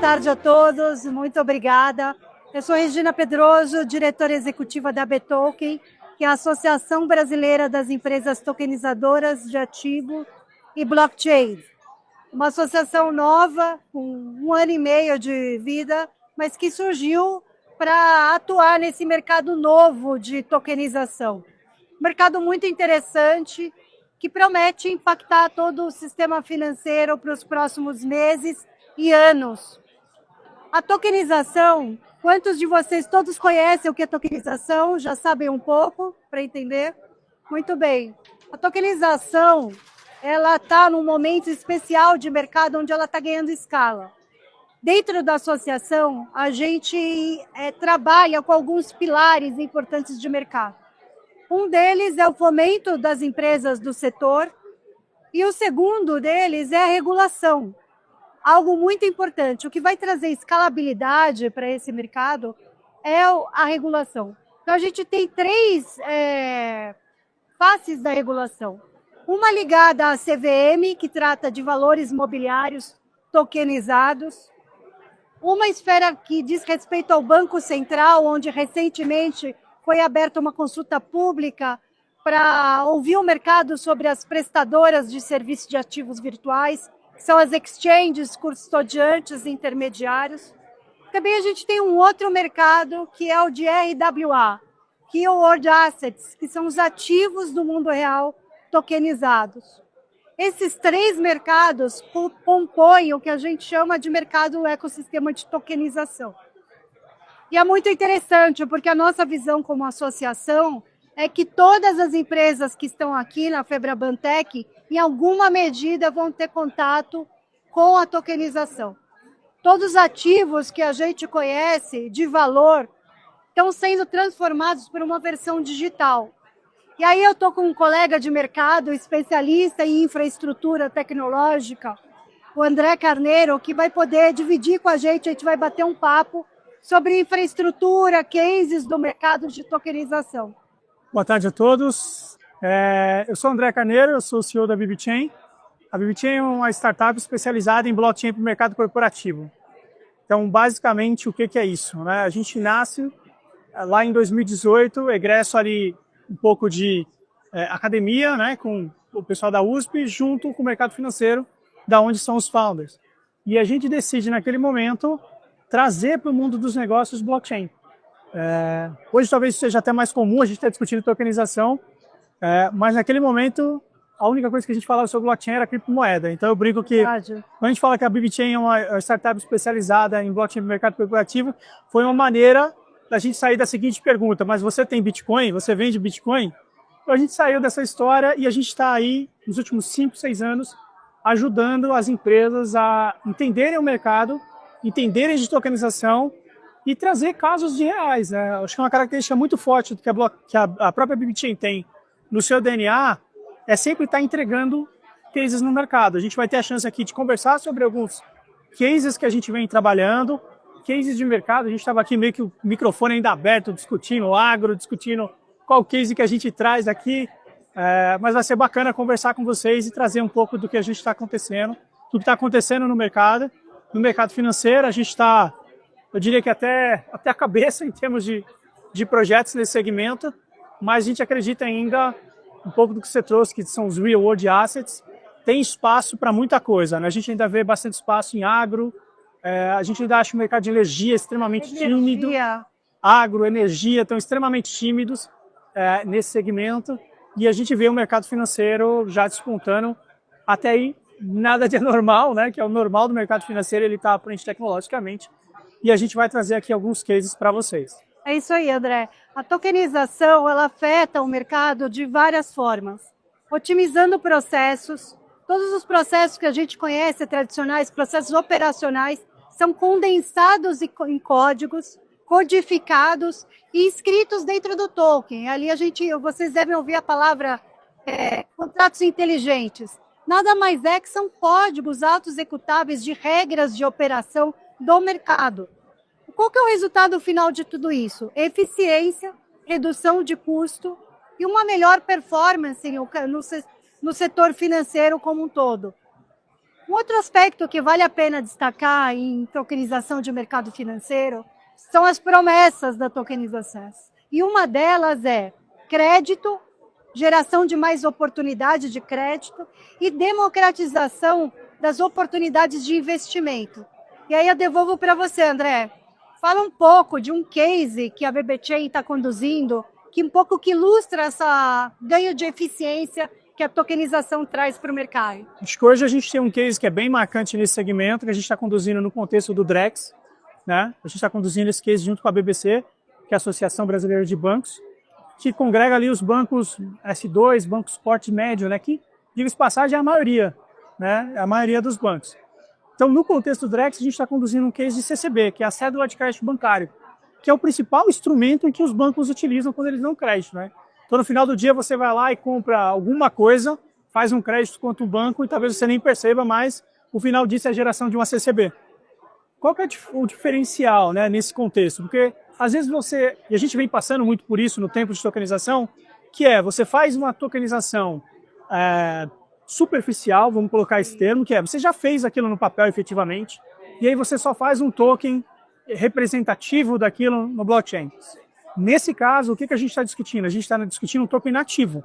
tarde a todos, muito obrigada. Eu sou Regina Pedroso, diretora executiva da BToken, que é a Associação Brasileira das Empresas Tokenizadoras de Ativo e Blockchain. Uma associação nova, com 1 ano e meio de vida, mas que surgiu para atuar nesse mercado novo de tokenização. Mercado muito interessante, que promete impactar todo o sistema financeiro para os próximos meses e anos. A tokenização, quantos de vocês todos conhecem o que é tokenização? Já sabem um pouco para entender? Muito bem. A tokenização, ela está num momento especial de mercado onde ela está ganhando escala. Dentro da associação, a gente trabalha com alguns pilares importantes de mercado. Um deles é o fomento das empresas do setor e o segundo deles é a regulação. Algo muito importante, o que vai trazer escalabilidade para esse mercado é a regulação. Então, a gente tem 3 faces da regulação. Uma ligada à CVM, que trata de valores mobiliários tokenizados. Uma esfera que diz respeito ao Banco Central, onde recentemente foi aberta uma consulta pública para ouvir o mercado sobre as prestadoras de serviços de ativos virtuais, que são as exchanges, custodiantes e intermediários. Também a gente tem um outro mercado, que é o de RWA, que é o World Assets, que são os ativos do mundo real tokenizados. Esses 3 mercados compõem o que a gente chama de mercado ecossistema de tokenização. E é muito interessante, porque a nossa visão como associação é que todas as empresas que estão aqui na Febrabantech, em alguma medida, vão ter contato com a tokenização. Todos os ativos que a gente conhece de valor estão sendo transformados por uma versão digital. E aí eu estou com um colega de mercado, especialista em infraestrutura tecnológica, o André Carneiro, que vai poder dividir com a gente vai bater um papo sobre infraestrutura, cases do mercado de tokenização. Boa tarde a todos. Eu sou André Carneiro, eu sou o CEO da BBChain. A BBChain é uma startup especializada em blockchain para o mercado corporativo. Então, basicamente, o que é isso, né? A gente nasce lá em 2018, egresso ali um pouco de academia, né, com o pessoal da USP, junto com o mercado financeiro, da onde são os founders. E a gente decide, naquele momento, trazer para o mundo dos negócios blockchain. Hoje talvez seja até mais comum a gente estar discutindo tokenização, mas naquele momento a única coisa que a gente falava sobre blockchain era criptomoeda. Então eu brinco que quando a gente fala que a BBChain é uma startup especializada em blockchain no mercado corporativo, foi uma maneira da gente sair da seguinte pergunta: mas você tem Bitcoin? Você vende Bitcoin? Então a gente saiu dessa história e a gente está aí nos últimos 5, 6 anos ajudando as empresas a entenderem o mercado, entenderem de tokenização e trazer casos de reais, né? Acho que uma característica muito forte que a própria BBChain tem no seu DNA é sempre estar entregando cases no mercado. A gente vai ter a chance aqui de conversar sobre alguns cases que a gente vem trabalhando, cases de mercado. A gente estava aqui meio que o microfone ainda aberto, discutindo agro, discutindo qual case que a gente traz aqui, mas vai ser bacana conversar com vocês e trazer um pouco do que a gente está acontecendo, do que está acontecendo no mercado financeiro. A gente está, eu diria que até a cabeça em termos de projetos nesse segmento, mas a gente acredita ainda um pouco do que você trouxe, que são os real world assets. Tem espaço para muita coisa, né? A gente ainda vê bastante espaço em agro, a gente ainda acha o mercado de energia extremamente tímido. Agro, energia estão extremamente tímidos nesse segmento, e a gente vê o mercado financeiro já despontando. Até aí nada de anormal, né? Que é o normal do mercado financeiro, ele está à frente tecnologicamente, e a gente vai trazer aqui alguns cases para vocês. É isso aí, André. A tokenização, ela afeta o mercado de várias formas, otimizando processos. Todos os processos que a gente conhece, tradicionais, processos operacionais, são condensados em códigos, codificados e escritos dentro do token. Ali vocês devem ouvir a palavra contratos inteligentes. Nada mais é que são códigos auto-executáveis de regras de operação do mercado. Qual que é o resultado final de tudo isso? Eficiência, redução de custo e uma melhor performance no setor financeiro como um todo. Um outro aspecto que vale a pena destacar em tokenização de mercado financeiro são as promessas da tokenização. E uma delas é crédito, geração de mais oportunidades de crédito e democratização das oportunidades de investimento. E aí eu devolvo para você, André. Fala um pouco de um case que a BB Chain está conduzindo, que um pouco que ilustra esse ganho de eficiência que a tokenização traz para o mercado. Acho que hoje a gente tem um case que é bem marcante nesse segmento, que a gente está conduzindo no contexto do Drex, né? A gente está conduzindo esse case junto com a BBC, que é a Associação Brasileira de Bancos, que congrega ali os bancos S2, bancos porte médio, né? Que, diga-se de passagem, é a maioria, né? É a maioria dos bancos. Então, no contexto do Drex, a gente está conduzindo um case de CCB, que é a cédula de crédito bancário, que é o principal instrumento em que os bancos utilizam quando eles dão crédito, né? Então, no final do dia, você vai lá e compra alguma coisa, faz um crédito contra o banco e talvez você nem perceba, mas o final disso é a geração de uma CCB. Qual que é o diferencial, né, nesse contexto? Porque, às vezes, e a gente vem passando muito por isso no tempo de tokenização, que é, você faz uma tokenização superficial, vamos colocar esse termo, que é, você já fez aquilo no papel efetivamente, e aí você só faz um token representativo daquilo no blockchain. Nesse caso, o que a gente está discutindo? A gente está discutindo um token nativo.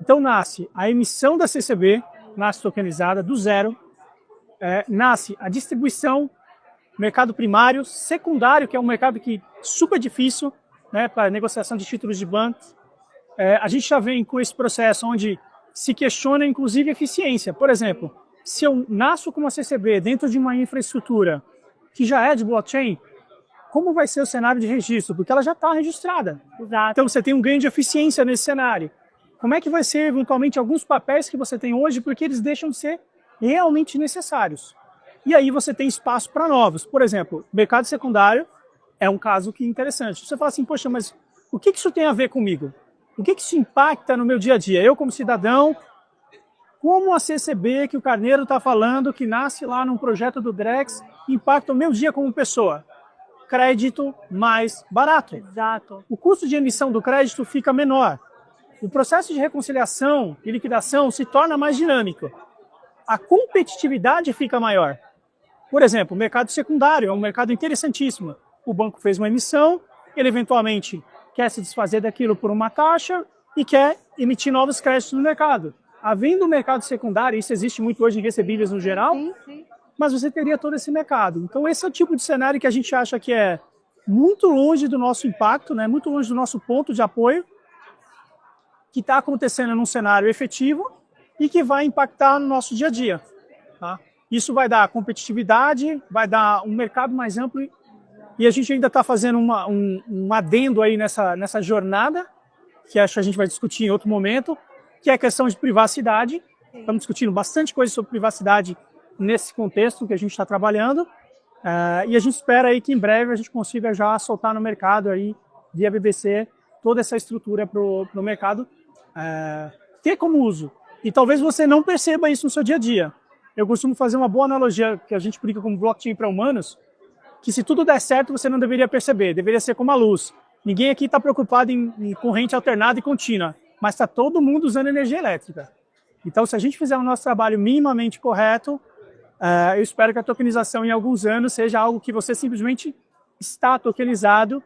Então nasce a emissão da CCB, nasce tokenizada do zero, nasce a distribuição, mercado primário, secundário, que é um mercado que é super difícil, né, para negociação de títulos de bancos. A gente já vem com esse processo onde se questiona inclusive eficiência. Por exemplo, se eu nasço com uma CCB dentro de uma infraestrutura que já é de blockchain, como vai ser o cenário de registro? Porque ela já está registrada. Exato. Então você tem um ganho de eficiência nesse cenário. Como é que vai ser, eventualmente, alguns papéis que você tem hoje, porque eles deixam de ser realmente necessários? E aí você tem espaço para novos. Por exemplo, mercado secundário é um caso que é interessante. Você fala assim, poxa, mas o que isso tem a ver comigo? O que isso impacta no meu dia a dia? Eu, como cidadão, como a CCB que o Carneiro está falando, que nasce lá num projeto do Drex, impacta o meu dia como pessoa? Crédito mais barato. Exato. O custo de emissão do crédito fica menor. O processo de reconciliação e liquidação se torna mais dinâmico. A competitividade fica maior. Por exemplo, o mercado secundário é um mercado interessantíssimo. O banco fez uma emissão, ele eventualmente quer se desfazer daquilo por uma taxa e quer emitir novos créditos no mercado. Havendo um mercado secundário, isso existe muito hoje em recebíveis no geral, Sim. Mas você teria todo esse mercado. Então esse é o tipo de cenário que a gente acha que é muito longe do nosso impacto, né? Muito longe do nosso ponto de apoio, que está acontecendo num cenário efetivo e que vai impactar no nosso dia a dia. Tá? Isso vai dar competitividade, vai dar um mercado mais amplo e a gente ainda está fazendo um adendo aí nessa jornada, que acho que a gente vai discutir em outro momento, que é a questão de privacidade. Estamos discutindo bastante coisa sobre privacidade nesse contexto que a gente está trabalhando, e a gente espera aí que em breve a gente consiga já soltar no mercado aí, via BBC, toda essa estrutura para o mercado ter como uso. E talvez você não perceba isso no seu dia a dia. Eu costumo fazer uma boa analogia que a gente brinca como blockchain para humanos, que se tudo der certo você não deveria perceber, deveria ser como a luz. Ninguém aqui está preocupado em corrente alternada e contínua, mas está todo mundo usando energia elétrica. Então, se a gente fizer o nosso trabalho minimamente correto, eu espero que a tokenização em alguns anos seja algo que você simplesmente está tokenizado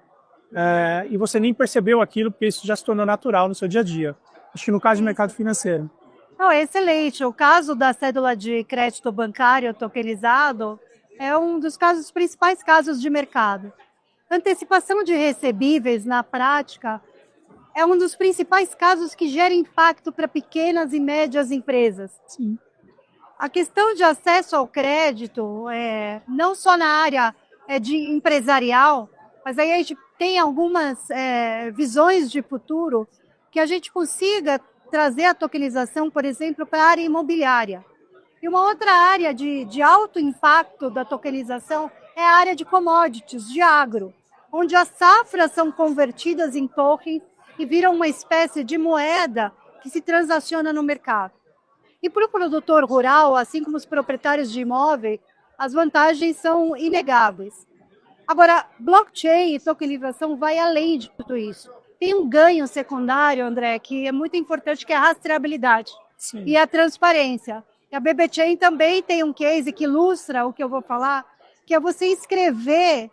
e você nem percebeu aquilo, porque isso já se tornou natural no seu dia a dia. Acho que no caso do mercado financeiro. Não, excelente. O caso da cédula de crédito bancário tokenizado é um dos principais casos de mercado. Antecipação de recebíveis, na prática, é um dos principais casos que gera impacto para pequenas e médias empresas. Sim. A questão de acesso ao crédito, não só na área de empresarial, mas aí a gente tem algumas visões de futuro que a gente consiga trazer a tokenização, por exemplo, para a área imobiliária. E uma outra área de alto impacto da tokenização é a área de commodities, de agro, onde as safras são convertidas em tokens e viram uma espécie de moeda que se transaciona no mercado. E para o produtor rural, assim como os proprietários de imóveis, as vantagens são inegáveis. Agora, blockchain e tokenização vai além de tudo isso. Tem um ganho secundário, André, que é muito importante, que é a rastreabilidade. Sim. E a transparência. E a BB Chain também tem um case que ilustra o que eu vou falar, que é você escrever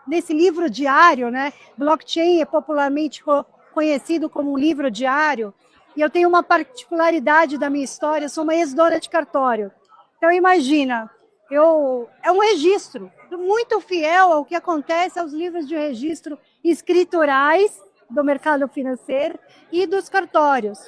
nesse livro diário, né? Blockchain é popularmente conhecido como um livro diário, e eu tenho uma particularidade da minha história, eu sou uma ex-dona de cartório. Então, imagina, é um registro muito fiel ao que acontece aos livros de registro escriturais do mercado financeiro e dos cartórios.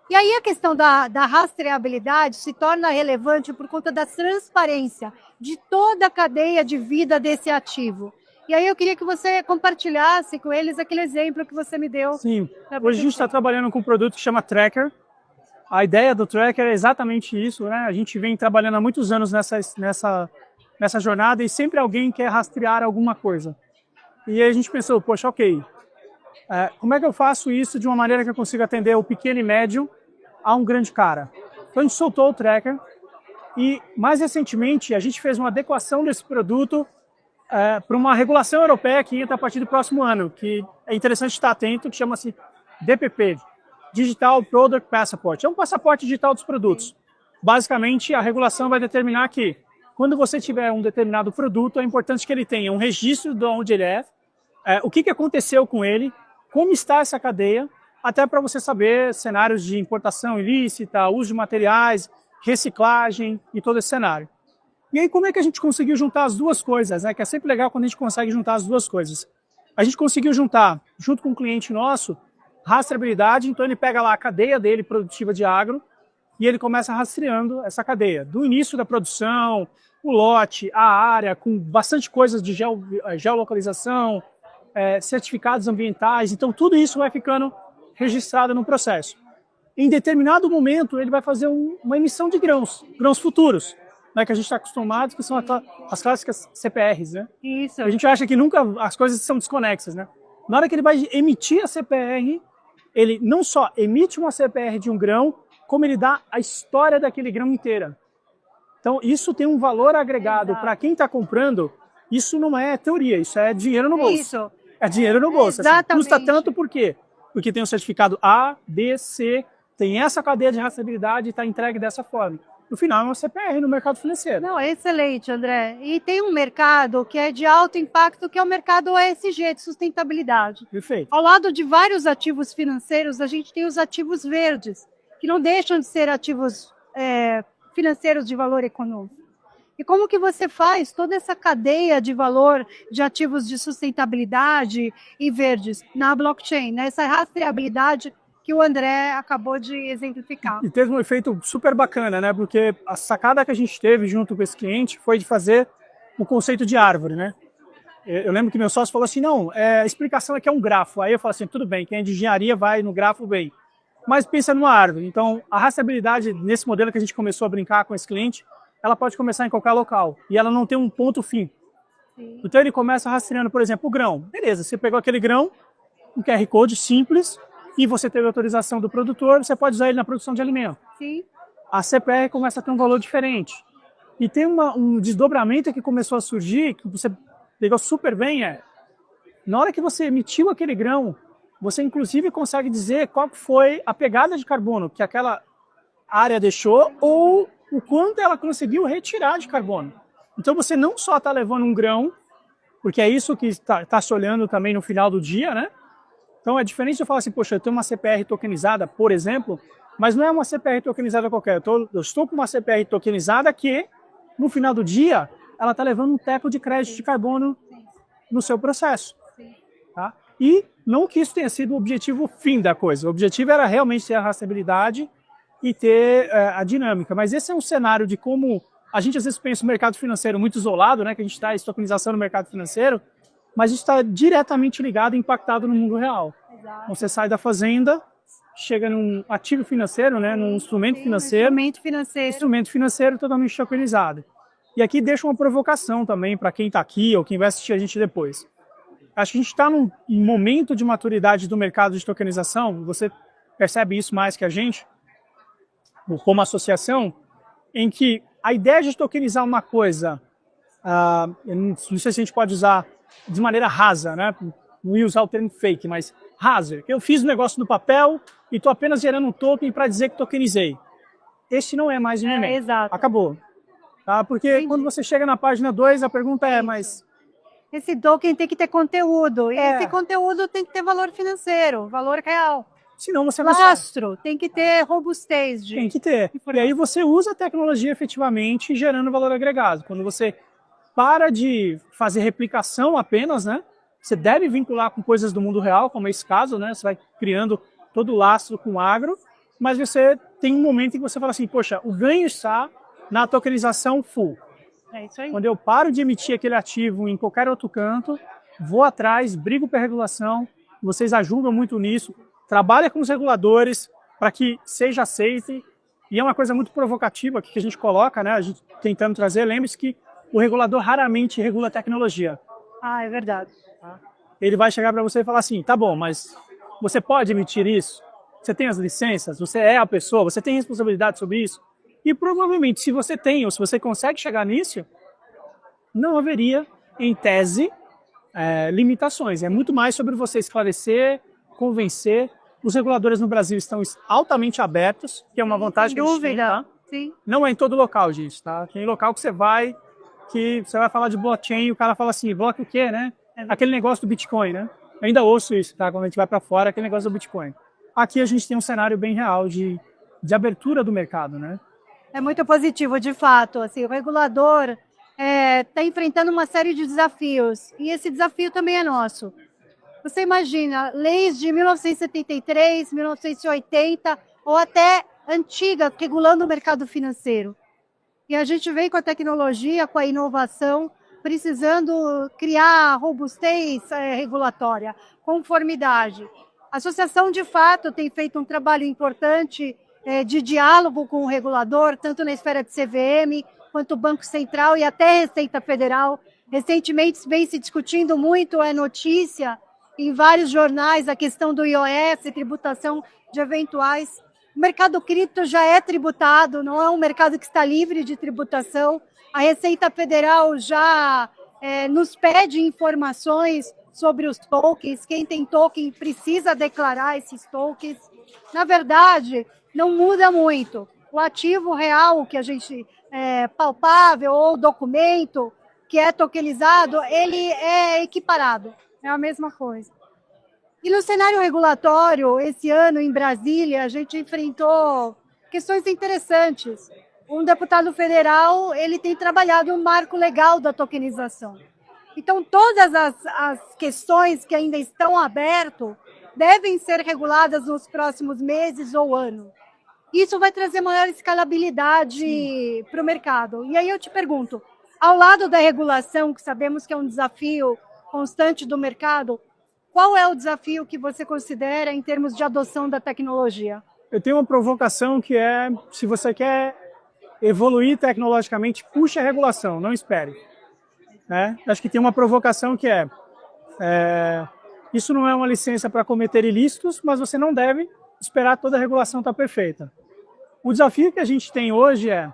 E aí a questão da rastreabilidade se torna relevante por conta da transparência de toda a cadeia de vida desse ativo. E aí eu queria que você compartilhasse com eles aquele exemplo que você me deu. Sim, hoje a gente está trabalhando com um produto que chama Tracker. A ideia do Tracker é exatamente isso, né? A gente vem trabalhando há muitos anos nessa jornada e sempre alguém quer rastrear alguma coisa. E aí a gente pensou, poxa, ok, como é que eu faço isso de uma maneira que eu consiga atender o pequeno e médio a um grande cara? Então a gente soltou o Tracker e, mais recentemente, a gente fez uma adequação desse produto para uma regulação europeia que entra a partir do próximo ano, que é interessante estar atento, que chama-se DPP, Digital Product Passport. É um passaporte digital dos produtos. Basicamente, a regulação vai determinar que, quando você tiver um determinado produto, é importante que ele tenha um registro de onde ele o que aconteceu com ele, como está essa cadeia, até para você saber cenários de importação ilícita, uso de materiais, reciclagem e todo esse cenário. E aí, como é que a gente conseguiu juntar as duas coisas, né? Que é sempre legal quando a gente consegue juntar as duas coisas. A gente conseguiu juntar, junto com um cliente nosso, rastreabilidade, então ele pega lá a cadeia dele produtiva de agro e ele começa rastreando essa cadeia, do início da produção, o lote, a área, com bastante coisas de geolocalização, certificados ambientais, então tudo isso vai ficando registrado no processo. Em determinado momento, ele vai fazer uma emissão de grãos futuros, né, que a gente está acostumado, que são as clássicas CPRs, né? Isso. A gente acha que nunca as coisas são desconexas, né? Na hora que ele vai emitir a CPR, ele não só emite uma CPR de um grão, como ele dá a história daquele grão inteira. Então, isso tem um valor agregado para quem está comprando. Isso não é teoria, isso é dinheiro no bolso. Isso. É dinheiro no bolso. Exatamente. Assim, custa tanto por quê? Porque tem o certificado A, B, C, tem essa cadeia de rastreabilidade e está entregue dessa forma. No final, é uma CPR no mercado financeiro. Não, é excelente, André. E tem um mercado que é de alto impacto, que é o mercado ESG, de sustentabilidade. Perfeito. Ao lado de vários ativos financeiros, a gente tem os ativos verdes, que não deixam de ser ativos financeiros de valor econômico. E como que você faz toda essa cadeia de valor de ativos de sustentabilidade e verdes na blockchain, nessa rastreabilidade que o André acabou de exemplificar? E teve um efeito super bacana, né? Porque a sacada que a gente teve junto com esse cliente foi de fazer o conceito de árvore, né? Eu lembro que meu sócio falou assim, não, a explicação é que é um grafo. Aí eu falei assim, tudo bem, quem é de engenharia vai no grafo bem. Mas pensa numa árvore. Então, a rastreabilidade nesse modelo que a gente começou a brincar com esse cliente, ela pode começar em qualquer local. E ela não tem um ponto fim. Sim. Então, ele começa rastreando, por exemplo, o grão. Beleza, você pegou aquele grão, um QR Code simples, e você teve autorização do produtor, você pode usar ele na produção de alimento. Sim. A CPR começa a ter um valor diferente. E tem um desdobramento que começou a surgir, que você pegou super bem, na hora que você emitiu aquele grão, você inclusive consegue dizer qual foi a pegada de carbono que aquela área deixou ou o quanto ela conseguiu retirar de carbono. Então você não só está levando um grão, porque é isso que está se olhando também no final do dia, né? Então é diferente de eu falar assim, poxa, eu tenho uma CPR tokenizada, por exemplo, mas não é uma CPR tokenizada qualquer. Eu estou com uma CPR tokenizada que, no final do dia, ela está levando um teco de crédito de carbono no seu processo. Tá? E não que isso tenha sido o objetivo fim da coisa. O objetivo era realmente ter a rastreabilidade e ter a dinâmica. Mas esse é um cenário de como a gente às vezes pensa o mercado financeiro muito isolado, né? Que a gente está em tokenização no mercado financeiro, mas a gente está diretamente ligado e impactado no mundo real. Exato. Então, você sai da fazenda, chega num ativo financeiro, né? Num instrumento financeiro. Instrumento financeiro totalmente tokenizado. E aqui deixa uma provocação também para quem está aqui ou quem vai assistir a gente depois. Acho que a gente está num momento de maturidade do mercado de tokenização, você percebe isso mais que a gente, como associação, em que a ideia de tokenizar uma coisa, eu não sei se a gente pode usar de maneira rasa, né? Não ia usar o termo fake, mas rasa. Eu fiz o negócio no papel e estou apenas gerando um token para dizer que tokenizei. este não é mais o momento. Exato. Acabou. Tá? Porque quando você chega na página 2, a pergunta é, mas... Esse token tem que ter conteúdo, e esse conteúdo tem que ter valor financeiro, valor real. Senão você vai... Lastro, tem que ter robustez. Tem que ter. E aí você usa a tecnologia efetivamente gerando valor agregado. Quando você para de fazer replicação apenas, né? Você deve vincular com coisas do mundo real, como é esse caso, né? Você vai criando todo o lastro com o agro, mas você tem um momento em que você fala assim, poxa, o ganho está na tokenização full. É isso aí. Quando eu paro de emitir aquele ativo em qualquer outro canto, vou atrás, brigo pela regulação, vocês ajudam muito nisso, trabalha com os reguladores para que seja aceito, e é uma coisa muito provocativa que a gente coloca, né? A gente tentando trazer, lembre-se que o regulador raramente regula a tecnologia. É verdade. Ele vai chegar para você e falar assim, tá bom, mas você pode emitir isso? Você tem as licenças? Você é a pessoa? Você tem responsabilidade sobre isso? E provavelmente, se você tem ou se você consegue chegar nisso, não haveria, em tese, limitações. É muito mais sobre você esclarecer, convencer. Os reguladores no Brasil estão altamente abertos, que é uma vantagem que a gente tem, tá? Sim. Não é em todo local, gente, tá? Tem local que você vai falar de blockchain e o cara fala assim, bloco o quê, né? Aquele negócio do Bitcoin, né? Eu ainda ouço isso, tá? Quando a gente vai para fora, aquele negócio do Bitcoin. Aqui a gente tem um cenário bem real de abertura do mercado, né? É muito positivo, de fato. Assim, o regulador está enfrentando uma série de desafios, e esse desafio também é nosso. Você imagina, leis de 1973, 1980, ou até antiga, regulando o mercado financeiro. E a gente vem com a tecnologia, com a inovação, precisando criar robustez regulatória, conformidade. A associação, de fato, tem feito um trabalho importante de diálogo com o regulador, tanto na esfera de CVM, quanto Banco Central e até Receita Federal. Recentemente vem se discutindo muito, notícia em vários jornais, a questão do IOF, tributação de eventuais. O mercado cripto já é tributado, não é um mercado que está livre de tributação. A Receita Federal já nos pede informações sobre os tokens. Quem tem token precisa declarar esses tokens. Na verdade, não muda muito. O ativo real que a gente palpável ou documento que é tokenizado, ele é equiparado. É a mesma coisa. E no cenário regulatório, esse ano em Brasília, a gente enfrentou questões interessantes. Um deputado federal, ele tem trabalhado um marco legal da tokenização. Então, todas as questões que ainda estão abertas devem ser reguladas nos próximos meses ou ano. Isso vai trazer maior escalabilidade para o mercado. E aí eu te pergunto, ao lado da regulação, que sabemos que é um desafio constante do mercado, qual é o desafio que você considera em termos de adoção da tecnologia? Eu tenho uma provocação que é, se você quer evoluir tecnologicamente, puxe a regulação, não espere. Acho que tem uma provocação que isso não é uma licença para cometer ilícitos, mas você não deve esperar toda a regulação estar perfeita. O desafio que a gente tem hoje a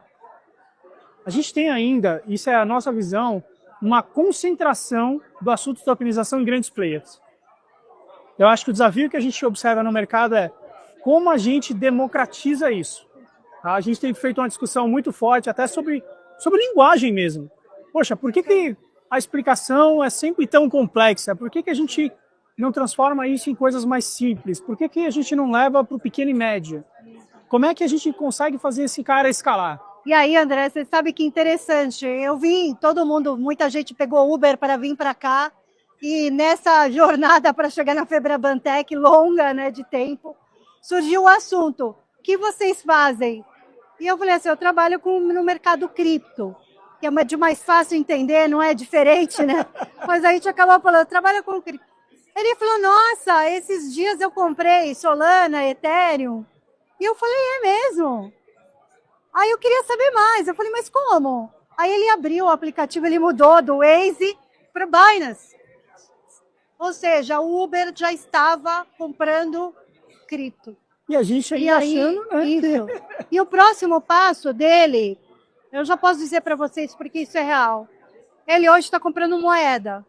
gente tem ainda, isso é a nossa visão, uma concentração do assunto de tokenização em grandes players. Eu acho que o desafio que a gente observa no mercado é como a gente democratiza isso. Tá? A gente tem feito uma discussão muito forte até sobre linguagem mesmo. Poxa, por que a explicação é sempre tão complexa? Por que a gente não transforma isso em coisas mais simples? Por que a gente não leva para o pequeno e médio? Como é que a gente consegue fazer esse cara escalar? E aí, André, você sabe que interessante. Eu vi muita gente pegou Uber para vir para cá, e nessa jornada para chegar na Febrabantec, longa, né, de tempo, surgiu o assunto: o que vocês fazem? E eu falei assim, eu trabalho no mercado cripto, que é de mais fácil entender, não é diferente, né? Mas a gente acabou falando, trabalha com cripto. Ele falou, nossa, esses dias eu comprei Solana, Ethereum. E eu falei, é mesmo? Aí eu queria saber mais. Eu falei, mas como? Aí ele abriu o aplicativo, ele mudou do Waze para o Binance. Ou seja, o Uber já estava comprando cripto. E a gente ainda achando, né? Isso. E o próximo passo dele, eu já posso dizer para vocês, porque isso é real. Ele hoje está comprando moeda.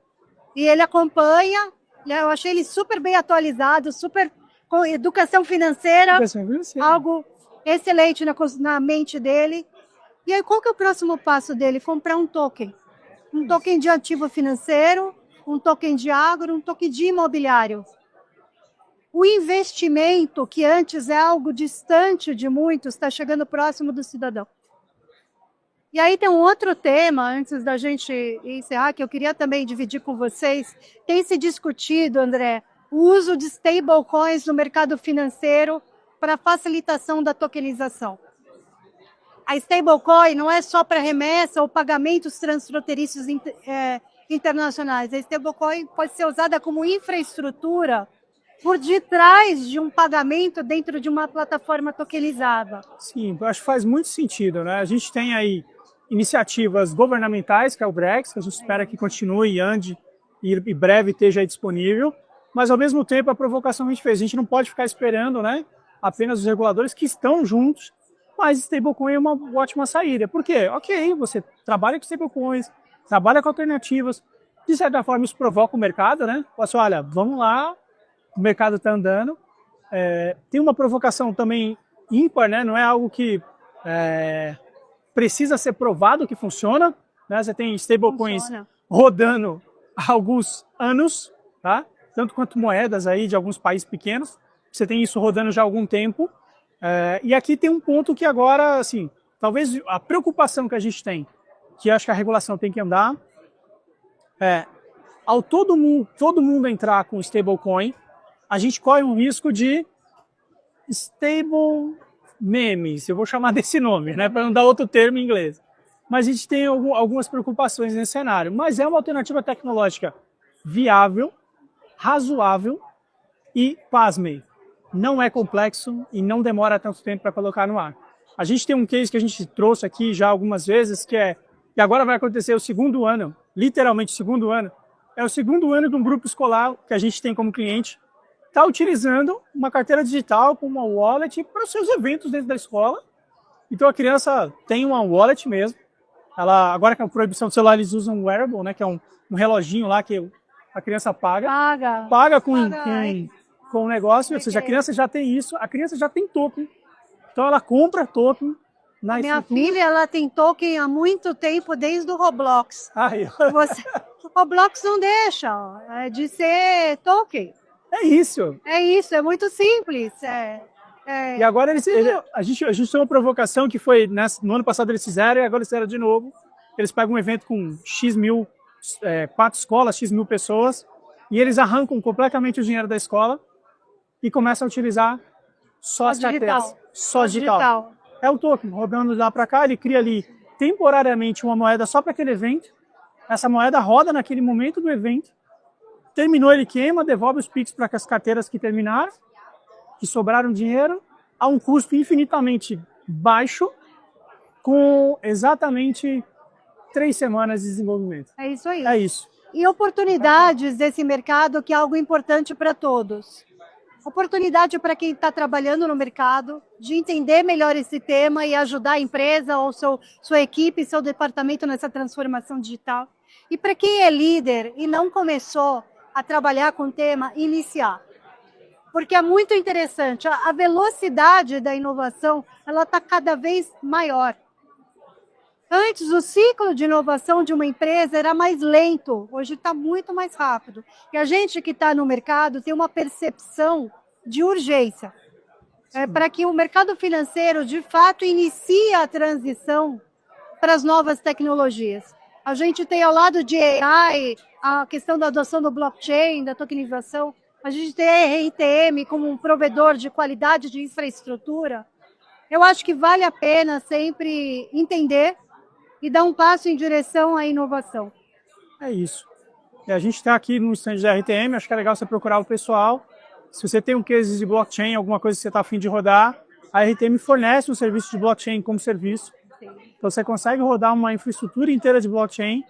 E ele acompanha, eu achei ele super bem atualizado, super com educação financeira, algo excelente na mente dele. E aí, qual que é o próximo passo dele? Comprar um token. Um token de ativo financeiro, um token de agro, um token de imobiliário. O investimento, que antes é algo distante de muitos, está chegando próximo do cidadão. E aí tem um outro tema, antes da gente encerrar, que eu queria também dividir com vocês. Tem se discutido, André, o uso de stablecoins no mercado financeiro para facilitação da tokenização. A stablecoin não é só para remessa ou pagamentos transfronteiriços internacionais. A stablecoin pode ser usada como infraestrutura por detrás de um pagamento dentro de uma plataforma tokenizada. Sim, eu acho que faz muito sentido, né? A gente tem aí iniciativas governamentais, que é o BREX, que a gente espera que continue e ande e breve esteja aí disponível, mas ao mesmo tempo a provocação que a gente fez, a gente não pode ficar esperando, né, apenas os reguladores que estão juntos, mas stablecoin é uma ótima saída. Por quê? Ok, você trabalha com stablecoins, trabalha com alternativas, de certa forma isso provoca o mercado, né? Assim, olha, vamos lá, o mercado está andando. Tem uma provocação também ímpar, né? Não é algo que precisa ser provado que funciona, né? Você tem stablecoins rodando há alguns anos, tá? Tanto quanto moedas aí de alguns países pequenos. Você tem isso rodando já há algum tempo. E aqui tem um ponto que agora, assim, talvez a preocupação que a gente tem, que acho que a regulação tem que andar, ao todo mundo entrar com stablecoin, a gente corre um risco de stable memes, eu vou chamar desse nome, né, para não dar outro termo em inglês. Mas a gente tem algumas preocupações nesse cenário. Mas é uma alternativa tecnológica viável, razoável e, pasmem, não é complexo e não demora tanto tempo para colocar no ar. A gente tem um case que a gente trouxe aqui já algumas vezes, que agora vai acontecer o segundo ano, literalmente o segundo ano. É o segundo ano de um grupo escolar que a gente tem como cliente, está utilizando uma carteira digital com uma wallet para os seus eventos dentro da escola. Então a criança tem uma wallet mesmo. Agora com a proibição do celular, eles usam um wearable, né, que é um reloginho lá que a criança paga com o negócio, ou seja, a criança já tem isso, a criança já tem token. Então ela compra token na Minha filha, ela tem token há muito tempo, desde o Roblox. O Roblox não deixa de ser token. É isso. É isso, é muito simples. E agora a gente tem uma provocação que foi, no ano passado eles fizeram e agora eles fizeram de novo. Eles pegam um evento com X mil, 4 escolas, X mil pessoas, e eles arrancam completamente o dinheiro da escola e começam a utilizar só as carteiras. Só digital. É o token, rodando lá para cá, ele cria ali temporariamente uma moeda só para aquele evento. Essa moeda roda naquele momento do evento. Terminou, ele queima, devolve os PIX para as carteiras que terminaram, que sobraram dinheiro, a um custo infinitamente baixo, com exatamente 3 semanas de desenvolvimento. É isso aí. É isso. E oportunidades desse mercado, que é algo importante para todos. Oportunidade para quem está trabalhando no mercado, de entender melhor esse tema e ajudar a empresa ou sua equipe, seu departamento nessa transformação digital. E para quem é líder e não começou a trabalhar com o tema, iniciar. Porque é muito interessante, a velocidade da inovação ela está cada vez maior. Antes, o ciclo de inovação de uma empresa era mais lento, hoje está muito mais rápido. E a gente que está no mercado tem uma percepção de urgência, para que o mercado financeiro, de fato, inicie a transição para as novas tecnologias. A gente tem, ao lado de AI, a questão da adoção do blockchain, da tokenização. A gente tem a RTM como um provedor de qualidade de infraestrutura. Eu acho que vale a pena sempre entender e dar um passo em direção à inovação. É isso. A gente está aqui no stand da RTM, acho que é legal você procurar o pessoal. Se você tem um case de blockchain, alguma coisa que você está a fim de rodar, a RTM fornece um serviço de blockchain como serviço. Sim. Então você consegue rodar uma infraestrutura inteira de blockchain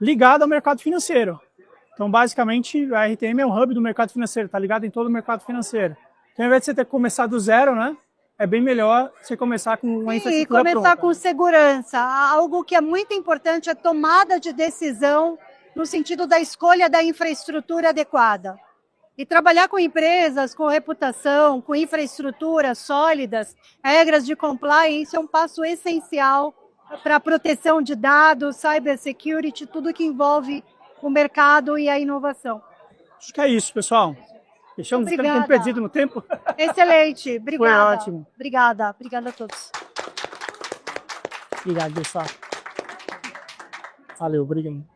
ligada ao mercado financeiro. Então, basicamente, a RTM é o hub do mercado financeiro, está ligado em todo o mercado financeiro. Então, ao invés de você ter que começar do zero, né, é bem melhor você começar com uma infraestrutura pronta. E começar com segurança. Algo que é muito importante é tomada de decisão no sentido da escolha da infraestrutura adequada. E trabalhar com empresas com reputação, com infraestruturas sólidas, regras de compliance é um passo essencial para a proteção de dados, cybersecurity, tudo que envolve o mercado e a inovação. Acho que é isso, pessoal. Deixamos o tempo perdido no tempo. Excelente, obrigada. Foi ótimo. Obrigada a todos. Obrigado, pessoal. Valeu, obrigado.